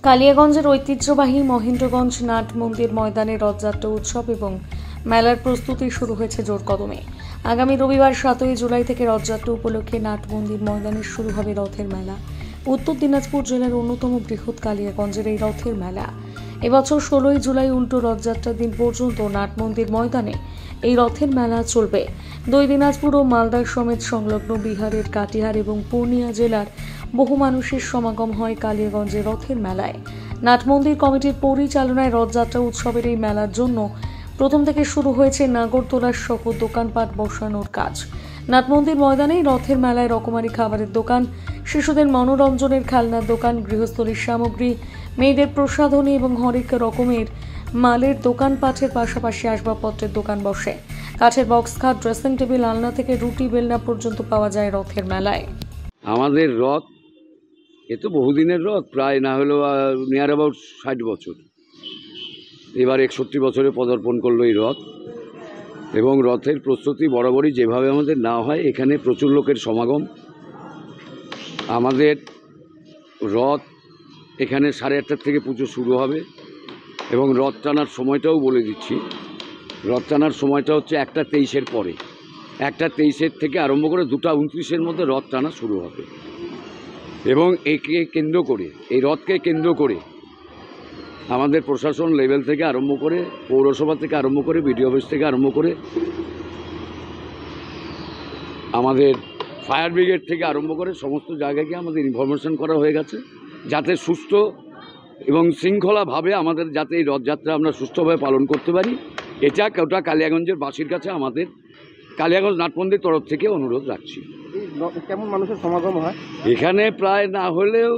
কালিয়াগঞ্জের ঐতিহ্যবাহী মহেন্দ্রগঞ্জ নাট মন্দির ময়দানে রথযাত্রা উৎসব এবং মেলার প্রস্তুতি শুরু হয়েছে জোর কদমে। আগামী রবিবার 7 জুলাই থেকে রথযাত্রা উপলক্ষে নাট মন্দির ময়দানে শুরু হবে রথের মেলা। উত্তর দিনাজপুর জেলার অন্যতম বৃহৎ কালিয়াগঞ্জের এই রথের মেলা এবছর 16 জুলাই উল্টো রথযাত্রার দিন পর্যন্ত নাট মন্দির ময়দানে এই রথের মেলা চলবে। দুই দিনাজপুর ও মালদার সমেত সংলগ্ন বিহারের কাটিহার এবং পূর্ণিয়া জেলার বহু মানুষের সমাগম হয় কালিয়াগঞ্জের রথের মেলায়। নাট মন্দির কমিটির পরিচালনায় রথযাত্রা উৎসবের এই মেলার জন্য প্রথম থেকে শুরু হয়েছে নাগরদোলা সহ দোকানপাট বসানোর কাজ। নাট মন্দির ময়দানেই রথের মেলায় রকমারি খাবারের দোকান, শিশুদের মনোরঞ্জনের খেলনার দোকান, গৃহস্থলীর সামগ্রী, মেয়েদের প্রসাধনী এবং হরেক রকমের মালের দোকানপাটের পাশাপাশি আসবাবপত্রের দোকান বসে। কাঠের বক্স খাট, ড্রেসিং টেবিল, আলনা থেকে রুটি বেলনা পর্যন্ত পাওয়া যায় রথের মেলায়। আমাদের রথ এ তো বহুদিনের রথ, প্রায় না হলেও নিয়ার অ্যাবাউট 60 বছর। এবার 61 বছরে পদার্পণ করলো এই রথ। এবং রথের প্রস্তুতি বরাবরই যেভাবে আমাদের না হয়, এখানে প্রচুর লোকের সমাগম। আমাদের রথ এখানে 8:30 থেকে পুজো শুরু হবে এবং রথ টানার সময়টাও বলে দিচ্ছি। রথ টানার সময়টা হচ্ছে 1:23-এর পরে। 1:23-এর থেকে আরম্ভ করে 2:29-এর মধ্যে রথ টানা শুরু হবে। এবং একে কেন্দ্র করে, এই রথকে কেন্দ্র করে আমাদের প্রশাসন লেভেল থেকে আরম্ভ করে, পৌরসভা থেকে আরম্ভ করে, বিডিও অফিস থেকে আরম্ভ করে, আমাদের ফায়ার ব্রিগেড থেকে আরম্ভ করে সমস্ত জায়গাকে আমাদের ইনফরমেশন করা হয়ে গেছে, যাতে সুস্থ এবং শৃঙ্খলাভাবে আমাদের যাতে এই রথযাত্রা আমরা সুস্থভাবে পালন করতে পারি। এটা ওটা কালিয়াগঞ্জের বাসীর কাছে আমাদের কালিয়াগঞ্জ নাটমন্দির তরফ থেকে অনুরোধ রাখছি। কেমন মানুষের সমাগম হয় এখানে? প্রায় না হলেও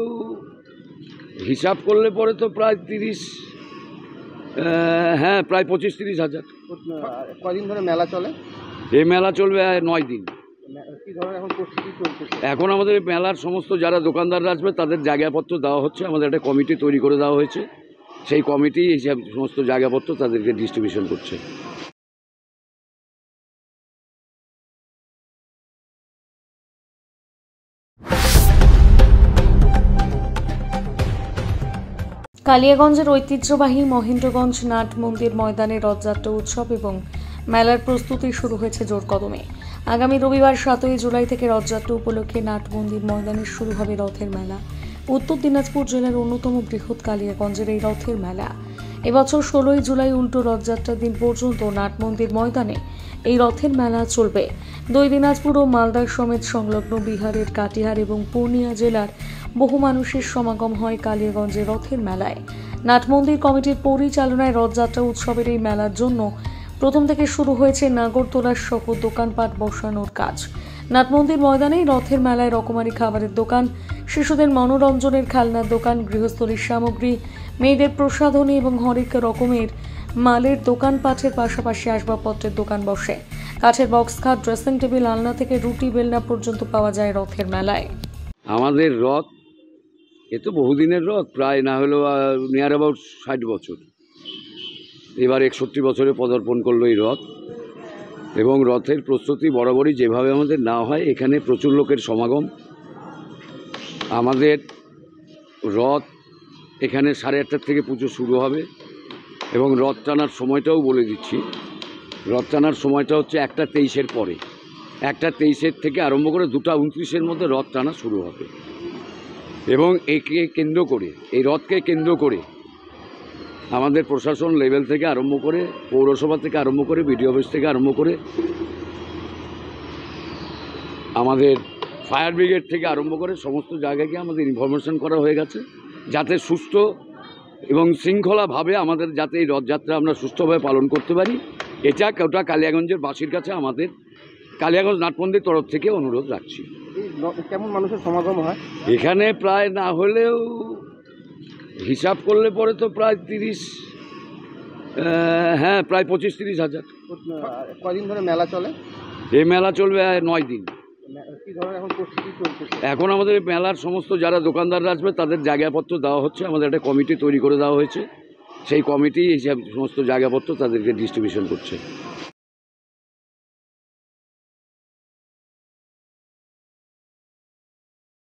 হিসাব করলে পরে তো প্রায় 30, প্রায় 25-30 হাজার। কদিন ধরে মেলা চলে? এই মেলা চলবে 9 দিন। কি ধরনের এখন প্রস্তুতি চলছে? এখন আমাদের মেলার সমস্ত যারা দোকানদাররা আসবে তাদের জায়গাপত্র দেওয়া হচ্ছে। আমাদের একটা কমিটি তৈরি করে দেওয়া হয়েছে, সেই কমিটি এই সমস্ত জায়গাপত্র তাদেরকে ডিস্ট্রিবিউশন করছে। কালিয়াগঞ্জের ঐতিহ্যবাহী মহেন্দ্রগঞ্জ নাট মন্দির ময়দানে রথযাত্রা উৎসব এবং মেলার প্রস্তুতি শুরু হয়েছে জোর কদমে। আগামী রবিবার 7 জুলাই থেকে রথযাত্রা উপলক্ষে নাট মন্দির ময়দানে শুরু হবে রথের মেলা। উত্তর দিনাজপুর জেলার অন্যতম বৃহৎ কালিয়াগঞ্জের এই রথের মেলা এবছর 16 জুলাই উল্টো রথযাত্রার দিন পর্যন্ত নাট মন্দির ময়দানে এই রথের মেলা চলবে। দুই দিনাজপুর ও মালদার সমেত সংলগ্ন বিহারের কাটিহার এবং পূর্ণিয়া জেলার বহু মানুষের সমাগম হয় কালিয়াগঞ্জের রথের মেলায়। নাট মন্দির কমিটির পরিচালনায় রথযাত্রা উৎসবের এই মেলার জন্য প্রথম থেকে শুরু হয়েছে নাগরদোলা সহ দোকানপাট বসানোর কাজ। নাট মন্দির ময়দানেই রথের মেলায় রকমারি খাবারের দোকান, শিশুদের মনোরঞ্জনের খেলনার দোকান, গৃহস্থলীর সামগ্রী, মেয়েদের প্রসাধনী এবং হরেক রকমের মালের দোকানপাটের পাশাপাশি আসবাবপত্রের দোকান বসে। কাঠের বক্স খাট, ড্রেসিং টেবিল, আলনা থেকে রুটি বেলনা পর্যন্ত পাওয়া যায় রথের মেলায়। আমাদের রথ এ তো বহুদিনের রথ, প্রায় না হলেও নিয়ার অ্যাবাউট 60 বছর। এবার 61 বছরে পদার্পণ করলো এই রথ। এবং রথের প্রস্তুতি বরাবরই যেভাবে আমাদের না হয়, এখানে প্রচুর লোকের সমাগম। আমাদের রথ এখানে 8:30 থেকে পুজো শুরু হবে এবং রথ টানার সময়টাও বলে দিচ্ছি। রথ টানার সময়টা হচ্ছে 1:23-এর পরে। 1:23-এর থেকে আরম্ভ করে 2:29-এর মধ্যে রথ টানা শুরু হবে। এবং একে কেন্দ্র করে, এই রথকে কেন্দ্র করে আমাদের প্রশাসন লেভেল থেকে আরম্ভ করে, পৌরসভা থেকে আরম্ভ করে, বিডিও অফিস থেকে আরম্ভ করে, আমাদের ফায়ার ব্রিগেড থেকে আরম্ভ করে সমস্ত জায়গাকে আমাদের ইনফরমেশন করা হয়ে গেছে, যাতে সুস্থ এবং শৃঙ্খলাভাবে আমাদের যাতে এই রথযাত্রা আমরা সুস্থভাবে পালন করতে পারি। এটা ওটা কালিয়াগঞ্জের বাসীর কাছে আমাদের কালিয়াগঞ্জ নাটমন্দির তরফ থেকে অনুরোধ রাখছি। কেমন মানুষের সমাগম হয় এখানে? প্রায় না হলেও হিসাব করলে পরে তো প্রায় 30, প্রায় 25-30 হাজার। কদিন ধরে মেলা চলে? এই মেলা চলবে 9 দিন। কি ধরনের এখন প্রস্তুতি চলছে? এখন আমাদের মেলার সমস্ত যারা দোকানদাররা আসবে তাদের জায়গাপত্র দেওয়া হচ্ছে। আমাদের একটা কমিটি তৈরি করে দেওয়া হয়েছে, সেই কমিটি এই সমস্ত জায়গাপত্র তাদেরকে ডিস্ট্রিবিউশন করছে।